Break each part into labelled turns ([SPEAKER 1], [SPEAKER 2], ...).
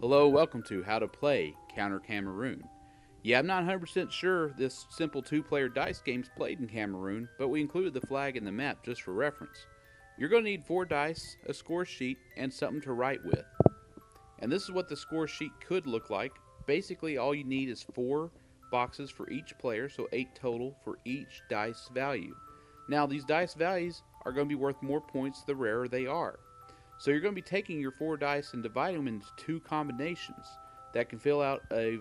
[SPEAKER 1] Hello, welcome to How to Play Counter Cameroon. Yeah, I'm not 100% sure this simple two-player dice game's played in Cameroon, but we included the flag in the map just for reference. You're going to need 4 dice, a score sheet, and something to write with. And this is what the score sheet could look like. Basically, all you need is 4 boxes for each player, so 8 total for each dice value. Now, these dice values are going to be worth more points the rarer they are. So you're going to be taking your 4 dice and dividing them into 2 combinations that can fill out a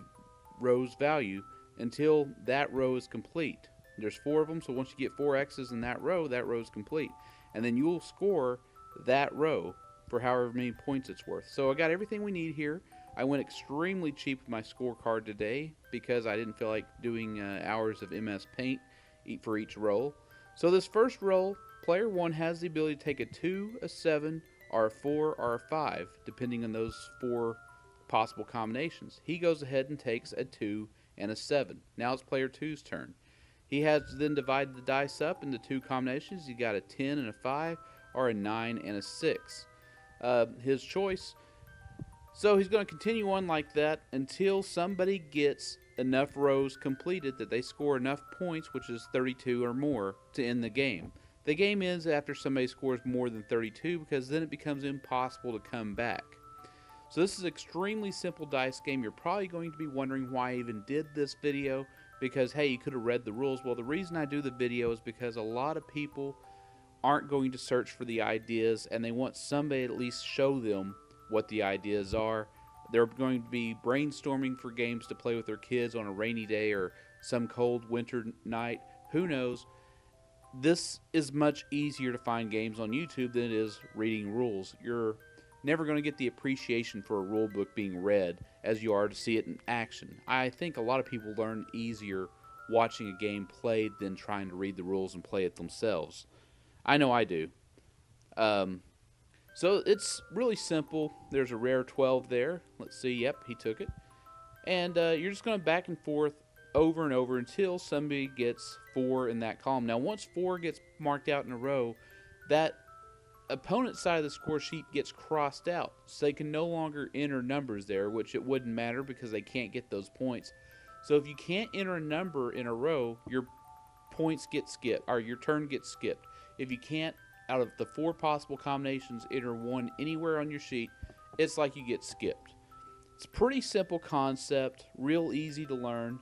[SPEAKER 1] row's value until that row is complete. There's 4 of them, so once you get 4 X's in that row is complete. And then you'll score that row for however many points it's worth. So I got everything we need here. I went extremely cheap with my scorecard today because I didn't feel like doing hours of MS Paint for each roll. So this first roll, player 1 has the ability to take a 2, a 7, or a 4, or a 5, depending on those 4 possible combinations. He goes ahead and takes a 2 and a 7. Now it's player 2's turn. He has then divided the dice up into 2 combinations. He got a 10 and a 5, or a 9 and a 6. His choice. So he's going to continue on like that until somebody gets enough rows completed that they score enough points, which is 32 or more, to end the game. The game ends after somebody scores more than 32 because then it becomes impossible to come back. So this is an extremely simple dice game. You're probably going to be wondering why I even did this video because, hey, you could have read the rules. Well, the reason I do the video is because a lot of people aren't going to search for the ideas and they want somebody to at least show them what the ideas are. They're going to be brainstorming for games to play with their kids on a rainy day or some cold winter night. Who knows? This is much easier to find games on YouTube than it is reading rules. You're never going to get the appreciation for a rule book being read as you are to see it in action. I think a lot of people learn easier watching a game played than trying to read the rules and play it themselves. I know I do. So it's really simple. There's a rare 12 there. Let's see. Yep, he took it. And you're just going back and forth over and over until somebody gets 4 in that column. Now, once 4 gets marked out in a row, that opponent's side of the score sheet gets crossed out. So they can no longer enter numbers there, which it wouldn't matter because they can't get those points. So if you can't enter a number in a row, your points get skipped, or your turn gets skipped. If you can't, out of the 4 possible combinations, enter 1 anywhere on your sheet, it's like you get skipped. It's a pretty simple concept, real easy to learn.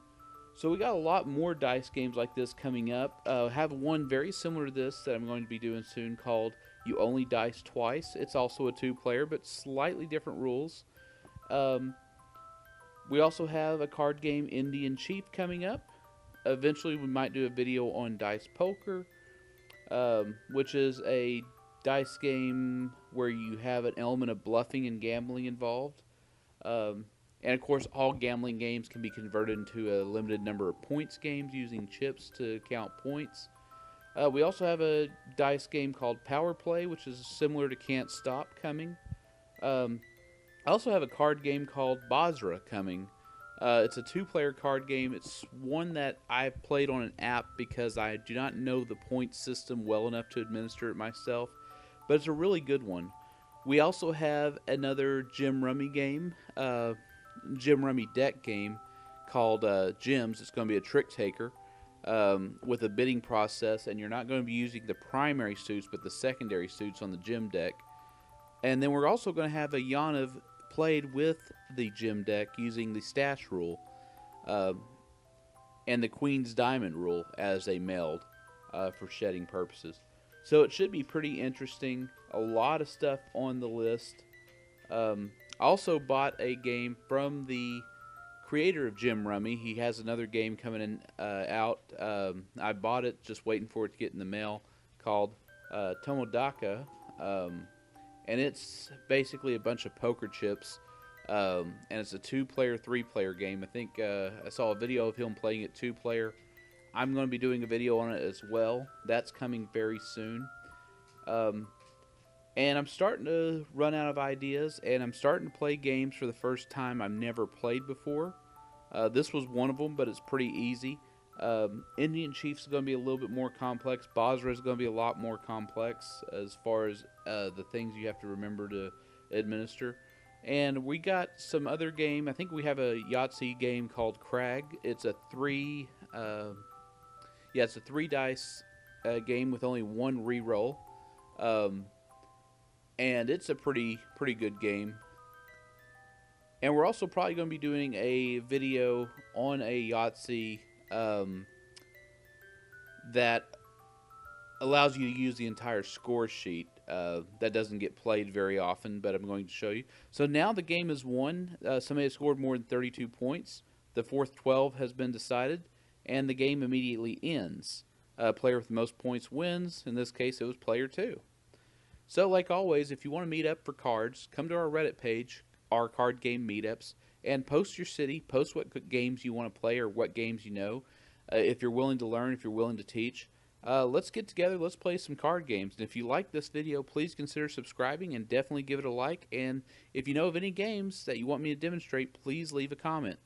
[SPEAKER 1] So we got a lot more dice games like this coming up. Have one very similar to this that I'm going to be doing soon called You Only Dice Twice. It's also a 2-player, but slightly different rules. We also have a card game, Indian Chief, coming up. Eventually we might do a video on Dice Poker, which is a dice game where you have an element of bluffing and gambling involved. And of course, all gambling games can be converted into a limited number of points games using chips to count points. We also have a dice game called Power Play, which is similar to Can't Stop, coming. I also have a card game called Basra coming. It's a 2-player card game. It's one that I've played on an app because I do not know the point system well enough to administer it myself, but it's a really good one. We also have another Gem Rummy game, Gem Rummy deck game called Gems. It's going to be a trick taker with a bidding process, and you're not going to be using the primary suits but the secondary suits on the gem deck. And then we're also going to have a Yanav played with the gem deck using the stash rule and the Queen's Diamond rule as a meld for shedding purposes. So it should be pretty interesting. A lot of stuff on the list. Also bought a game from the creator of Gem Rummy. He has another game coming out. I bought it, just waiting for it to get in the mail, called Tomodaka. And it's basically a bunch of poker chips. And it's a 2-player, 3-player game. I think I saw a video of him playing it 2-player. I'm going to be doing a video on it as well. That's coming very soon. And I'm starting to run out of ideas, and I'm starting to play games for the first time I've never played before. This was one of them, but it's pretty easy. Indian Chief's going to be a little bit more complex. Basra is going to be a lot more complex as far as the things you have to remember to administer. And we got some other game. I think we have a Yahtzee game called Crag. It's a it's a 3 dice game with only one reroll, um, and it's a pretty good game. And we're also probably going to be doing a video on a Yahtzee that allows you to use the entire score sheet. That doesn't get played very often, but I'm going to show you. So now the game is won. Somebody has scored more than 32 points. The fourth 12 has been decided, and the game immediately ends. Player with the most points wins. In this case, it was player 2. So, like always, if you want to meet up for cards, come to our Reddit page, our card game meetups, and post your city, post what games you want to play or what games you know. If you're willing to learn, if you're willing to teach, let's get together, let's play some card games. And if you like this video, please consider subscribing and definitely give it a like. And if you know of any games that you want me to demonstrate, please leave a comment.